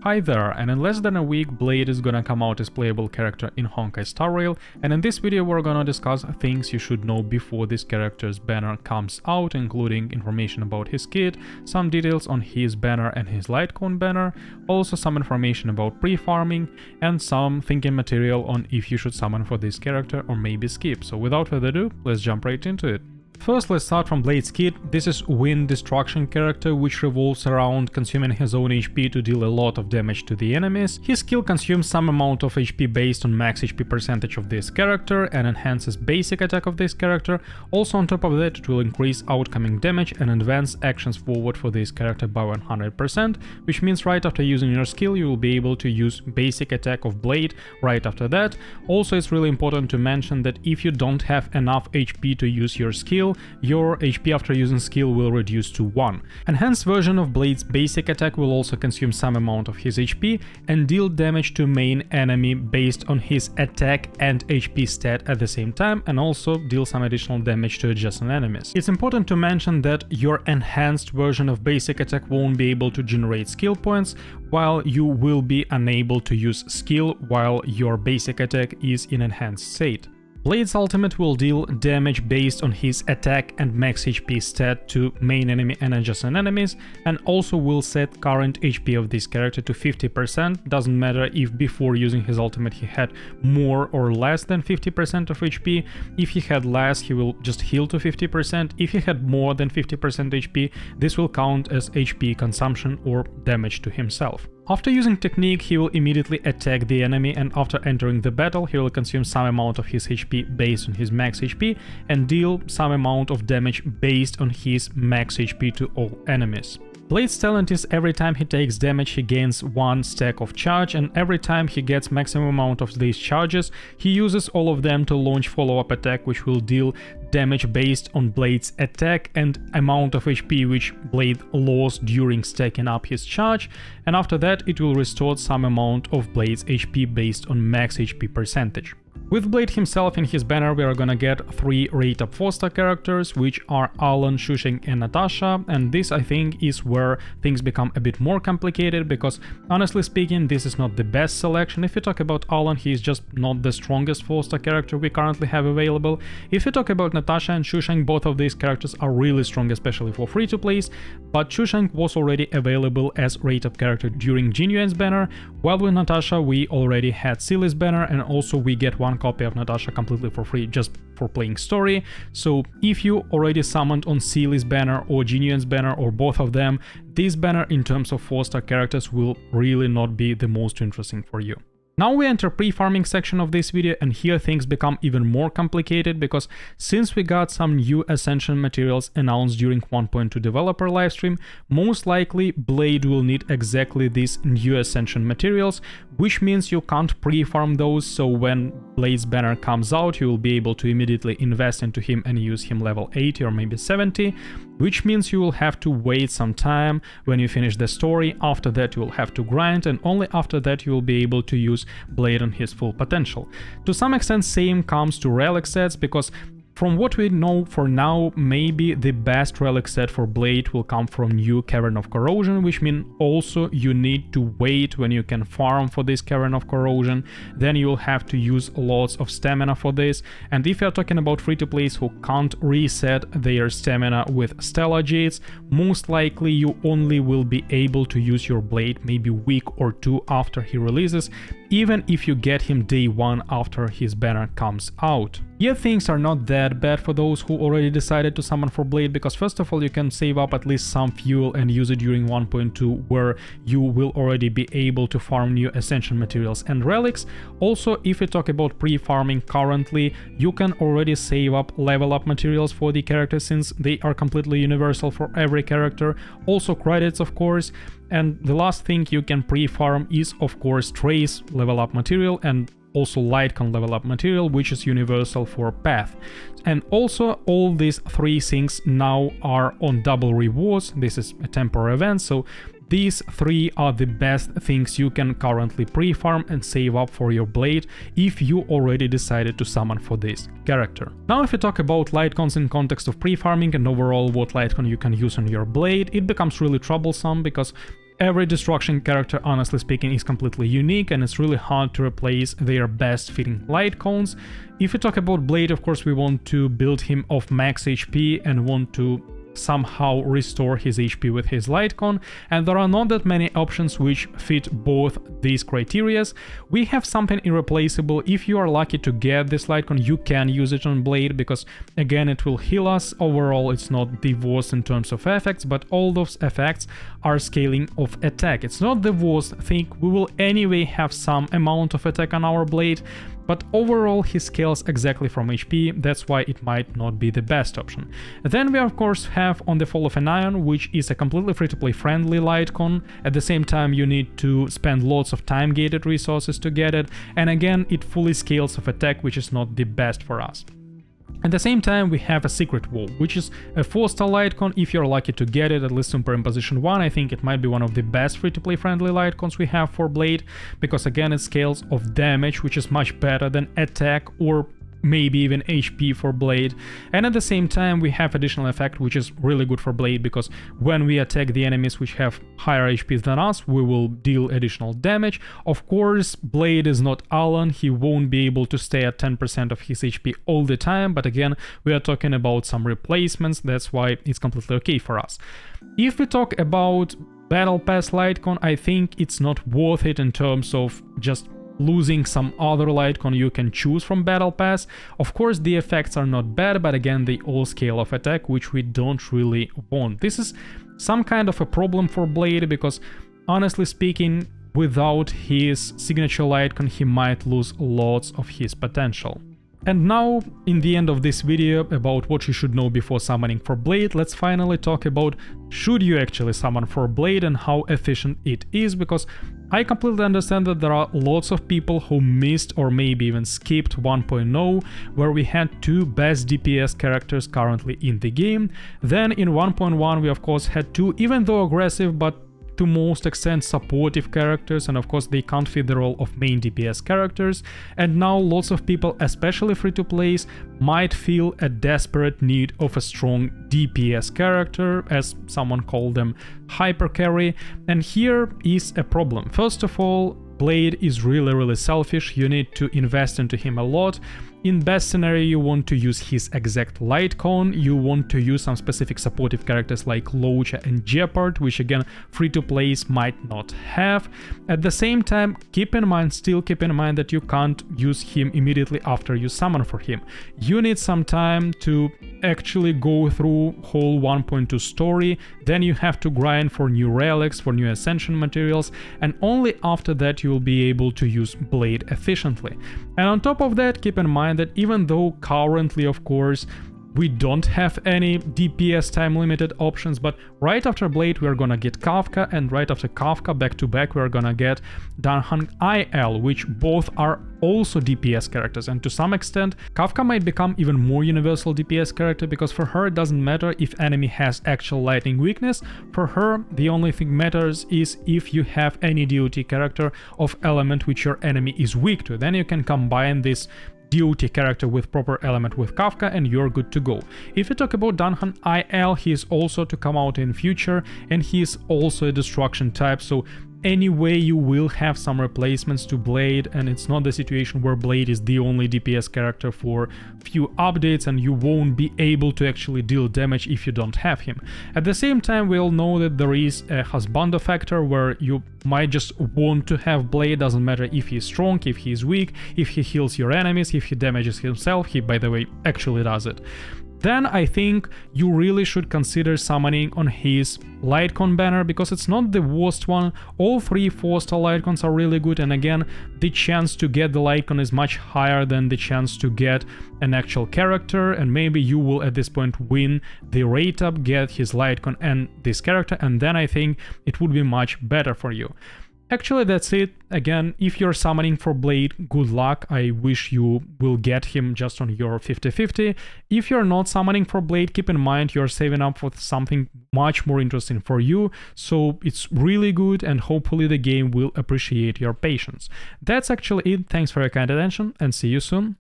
Hi there, and in less than a week Blade is gonna come out as playable character in Honkai Star Rail, and in this video we're gonna discuss things you should know before this character's banner comes out, including information about his kit, some details on his banner and his Litecoin banner, also some information about pre-farming, and some thinking material on if you should summon for this character or maybe skip. So without further ado, let's jump right into it. First, let's start from Blade's kit. This is Wind Destruction character, which revolves around consuming his own HP to deal a lot of damage to the enemies. His skill consumes some amount of HP based on max HP percentage of this character and enhances basic attack of this character. Also on top of that, it will increase outcoming damage and advance actions forward for this character by 100%, which means right after using your skill you will be able to use basic attack of Blade right after that. Also, it's really important to mention that if you don't have enough HP to use your skill, your HP after using skill will reduce to 1. Enhanced version of Blade's basic attack will also consume some amount of his HP and deal damage to main enemy based on his attack and HP stat at the same time, and also deal some additional damage to adjacent enemies. It's important to mention that your enhanced version of basic attack won't be able to generate skill points, while you will be unable to use skill while your basic attack is in enhanced state. Blade's ultimate will deal damage based on his attack and max HP stat to main enemy and adjacent enemies, and also will set current HP of this character to 50%. Doesn't matter if before using his ultimate he had more or less than 50% of HP. If he had less, he will just heal to 50%. If he had more than 50% HP, this will count as HP consumption or damage to himself. After using technique, he will immediately attack the enemy, and after entering the battle, he will consume some amount of his HP based on his max HP and deal some amount of damage based on his max HP to all enemies. Blade's talent is every time he takes damage he gains 1 stack of charge, and every time he gets maximum amount of these charges, he uses all of them to launch follow-up attack, which will deal damage based on Blade's attack and amount of HP which Blade lost during stacking up his charge, and after that it will restore some amount of Blade's HP based on max HP percentage. With Blade himself in his banner we are gonna get 3 rate-up 4-star characters, which are Alan, Shusheng and Natasha, and this I think is where things become a bit more complicated, because honestly speaking this is not the best selection. If you talk about Alan, he is just not the strongest 4-star character we currently have available. If you talk about Natasha and Shusheng, both of these characters are really strong, especially for free-to-plays, but Shusheng was already available as rate-up character during Genuine's banner, while with Natasha we already had Seely's banner, and also we get one copy of Natasha completely for free just for playing story. So if you already summoned on Seely's banner or Genuine's banner or both of them, this banner in terms of 4-star characters will really not be the most interesting for you. Now we enter pre-farming section of this video, and here things become even more complicated, because since we got some new Ascension materials announced during 1.2 developer livestream, most likely Blade will need exactly these new Ascension materials, which means you can't pre-farm those, so when Blade's banner comes out you will be able to immediately invest into him and use him level 80 or maybe 70, which means you will have to wait some time when you finish the story. After that you will have to grind, and only after that you will be able to use Blade on his full potential. To some extent same comes to relic sets, because from what we know for now, maybe the best relic set for Blade will come from new Cavern of Corrosion, which means also you need to wait when you can farm for this Cavern of Corrosion. Then you will have to use lots of stamina for this, and if you're talking about free-to-plays who can't reset their stamina with Stellar Jades, most likely you only will be able to use your Blade maybe week or 2 after he releases, even if you get him day 1 after his banner comes out. Yet things are not that bad for those who already decided to summon for Blade, because first of all you can save up at least some fuel and use it during 1.2, where you will already be able to farm new Ascension materials and relics. Also, if we talk about pre-farming currently, you can already save up level up materials for the character, since they are completely universal for every character. Also credits, of course. And the last thing you can pre-farm is of course Trace level up material and also Litecoin level up material, which is universal for Path. And also all these 3 things now are on double rewards. This is a temporary event, so these 3 are the best things you can currently pre-farm and save up for your Blade if you already decided to summon for this character. Now if we talk about Litecoins in context of pre-farming and overall what Litecoin you can use on your Blade, it becomes really troublesome, because Every destruction character, honestly speaking, is completely unique, and it's really hard to replace their best fitting light cones. If we talk about Blade, of course, we want to build him off max HP and want to somehow restore his HP with his light cone, and there are not that many options which fit both these criterias. We have something irreplaceable. If you are lucky to get this light cone, you can use it on Blade, because again it will heal us. Overall it's not the worst in terms of effects, but all those effects are scaling of attack. It's not the worst thing. We will anyway have some amount of attack on our Blade, but overall he scales exactly from HP, that's why it might not be the best option. Then we of course have On the Fall of an Ion, which is a completely free-to-play friendly light con. At the same time you need to spend lots of time-gated resources to get it, and again it fully scales of attack, which is not the best for us. At the same time, we have a Secret Wall, which is a 4-star light con. If you're lucky to get it, at least Superimposition 1, I think it might be one of the best free-to-play friendly light cons we have for Blade, because again it scales of damage, which is much better than attack or maybe even HP for Blade. And at the same time we have additional effect, which is really good for Blade, because when we attack the enemies which have higher HP than us, we will deal additional damage. Of course, Blade is not Alan, he won't be able to stay at 10% of his HP all the time, but again we are talking about some replacements, that's why it's completely okay for us. If we talk about Battle Pass Lightcon, I think it's not worth it in terms of just losing some other lightcon you can choose from Battle Pass. Of course the effects are not bad, but again they all scale of attack, which we don't really want. This is some kind of a problem for Blade, because honestly speaking, without his signature lightcon he might lose lots of his potential. And now, in the end of this video about what you should know before summoning for Blade, let's finally talk about should you actually summon for Blade and how efficient it is, because I completely understand that there are lots of people who missed or maybe even skipped 1.0, where we had 2 best DPS characters currently in the game. Then in 1.1 we of course had 2, even though aggressive, but to most extent supportive characters, and of course they can't fit the role of main DPS characters. And now lots of people, especially free-to-plays, might feel a desperate need of a strong DPS character, as someone called them hyper carry. And here is a problem. First of all, Blade is really selfish, you need to invest into him a lot. In best scenario you want to use his exact light cone, you want to use some specific supportive characters like Locha and Jeopard, which again free-to-plays might not have. At the same time, still keep in mind that you can't use him immediately after you summon for him. You need some time to actually go through whole 1.2 story, then you have to grind for new relics, for new ascension materials, and only after that you will be able to use Blade efficiently. And on top of that, keep in mind that even though currently, of course, we don't have any DPS time-limited options, but right after Blade we are gonna get Kafka, and right after Kafka, back to back, we are gonna get HONKAI, which both are also DPS characters, and to some extent Kafka might become even more universal DPS character, because for her it doesn't matter if enemy has actual lightning weakness. For her the only thing matters is if you have any DOT character of element which your enemy is weak to, then you can combine this DOT character with proper element with Kafka and you're good to go. If you talk about HONKAI, he is also to come out in future, and he is also a destruction type, so anyway you will have some replacements to Blade, and it's not the situation where Blade is the only DPS character for few updates and you won't be able to actually deal damage if you don't have him. At the same time, we all know that there is a husbando factor where you might just want to have Blade, doesn't matter if he's strong, if he's weak, if he heals your enemies, if he damages himself. He, by the way, actually does it. Then I think you really should consider summoning on his Lightcon banner, because it's not the worst one. All 3 4-star Lightcons are really good, and again, the chance to get the Lightcon is much higher than the chance to get an actual character, and maybe you will at this point win the rate up, get his Lightcon and this character, and then I think it would be much better for you. Actually, that's it. Again, if you're summoning for Blade, good luck. I wish you will get him just on your 50-50. If you're not summoning for Blade, keep in mind you're saving up for something much more interesting for you. So it's really good, and hopefully the game will appreciate your patience. That's actually it. Thanks for your kind attention, and see you soon.